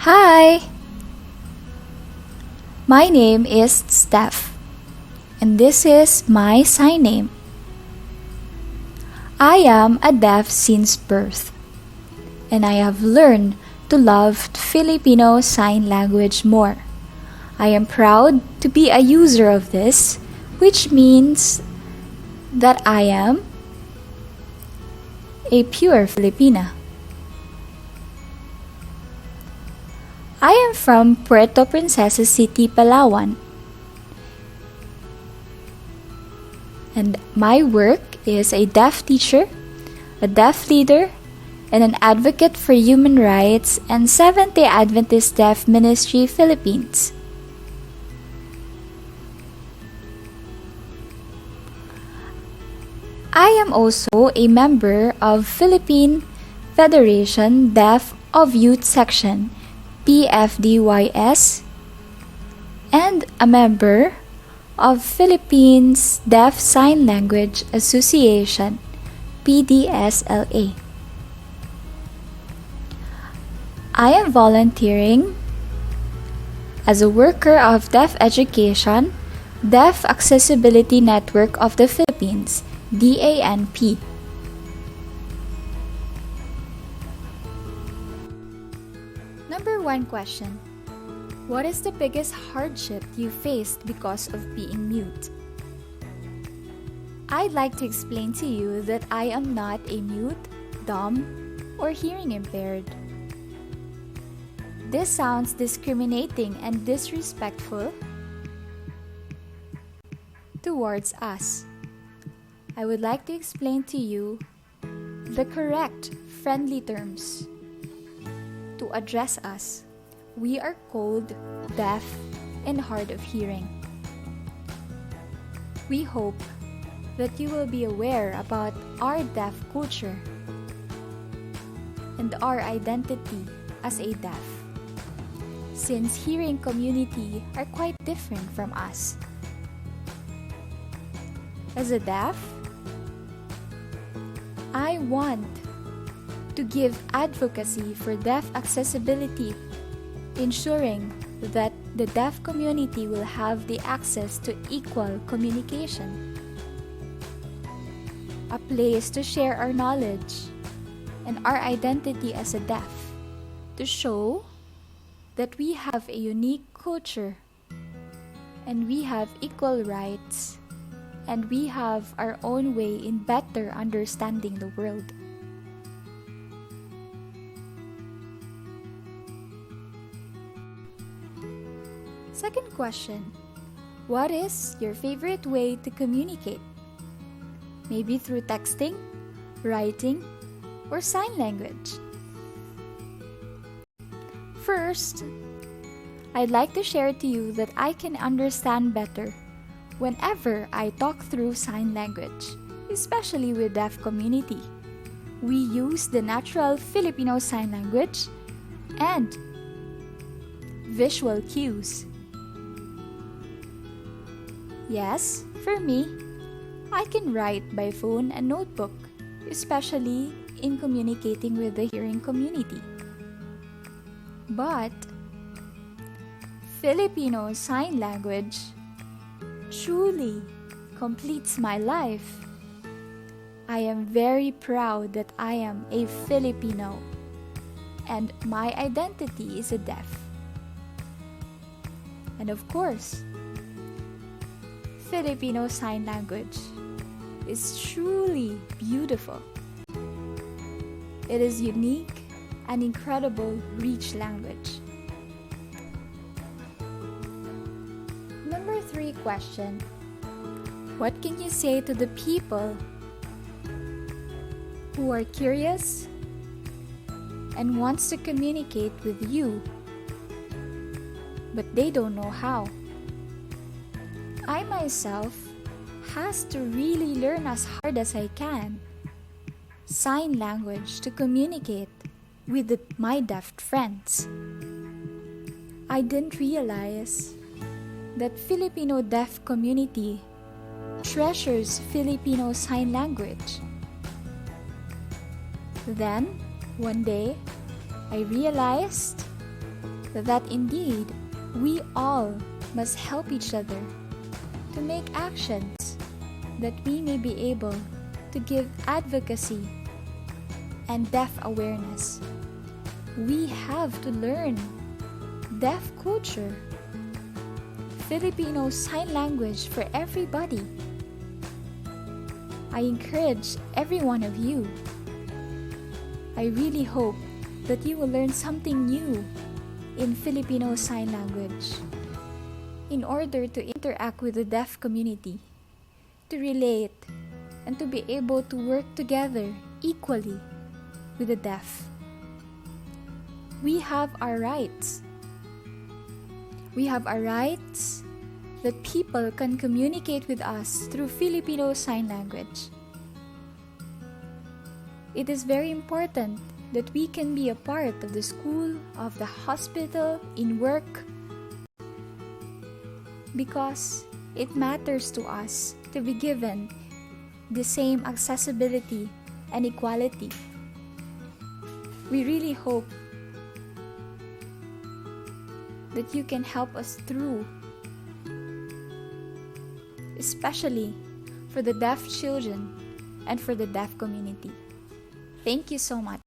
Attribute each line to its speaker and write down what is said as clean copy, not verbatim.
Speaker 1: Hi, my name is Steph, and this is my sign name. I am a deaf since birth, and I have learned to love Filipino Sign Language more. I am proud to be a user of this, which means that I am a pure Filipina. I am from Puerto Princesa City, Palawan. And my work is a deaf teacher, a deaf leader, and an advocate for human rights and Seventh-day Adventist Deaf Ministry Philippines. I am also a member of Philippine Federation Deaf of Youth Section, PFDYS, and a member of Philippines Deaf Sign Language Association, PDSLA. I am volunteering as a worker of Deaf Education, Deaf Accessibility Network of the Philippines, DANP. Number 1 question. What is the biggest hardship you faced because of being mute? I'd like to explain to you that I am not a mute, dumb, or hearing impaired. This sounds discriminating and disrespectful towards us. I would like to explain to you the correct friendly terms to address us. We are called deaf and hard of hearing. We hope that you will be aware about our deaf culture and our identity as a deaf, since hearing community are quite different from us. As a deaf, I want to give advocacy for deaf accessibility, ensuring that the deaf community will have the access to equal communication, a place to share our knowledge and our identity as a deaf, to show that we have a unique culture and we have equal rights and we have our own way in better understanding the world. Second question. What is your favorite way to communicate? Maybe through texting, writing, or sign language. First, I'd like to share to you that I can understand better whenever I talk through sign language, especially with deaf community. We use the natural Filipino sign language and visual cues. Yes, for me, I can write by phone and notebook, especially in communicating with the hearing community. But Filipino sign language truly completes my life. I am very proud that I am a Filipino and my identity is a deaf. And of course, Filipino Sign Language is truly beautiful. It is unique and incredible rich language. Number 3 question. What can you say to the people who are curious and wants to communicate with you, but they don't know how? I myself has to really learn as hard as I can sign language to communicate with my deaf friends. I didn't realize that Filipino deaf community treasures Filipino sign language. Then, one day, I realized that indeed we all must help each other to make actions that we may be able to give advocacy and deaf awareness. We have to learn deaf culture, Filipino Sign Language for everybody. I encourage every one of you. I really hope that you will learn something new in Filipino Sign Language in order to interact with the deaf community, to relate, and to be able to work together equally with the deaf. We have our rights. We have our rights that people can communicate with us through Filipino Sign Language. It is very important that we can be a part of the school, of the hospital, in work, because it matters to us to be given the same accessibility and equality. We really hope that you can help us through, especially for the deaf children and for the deaf community. Thank you so much.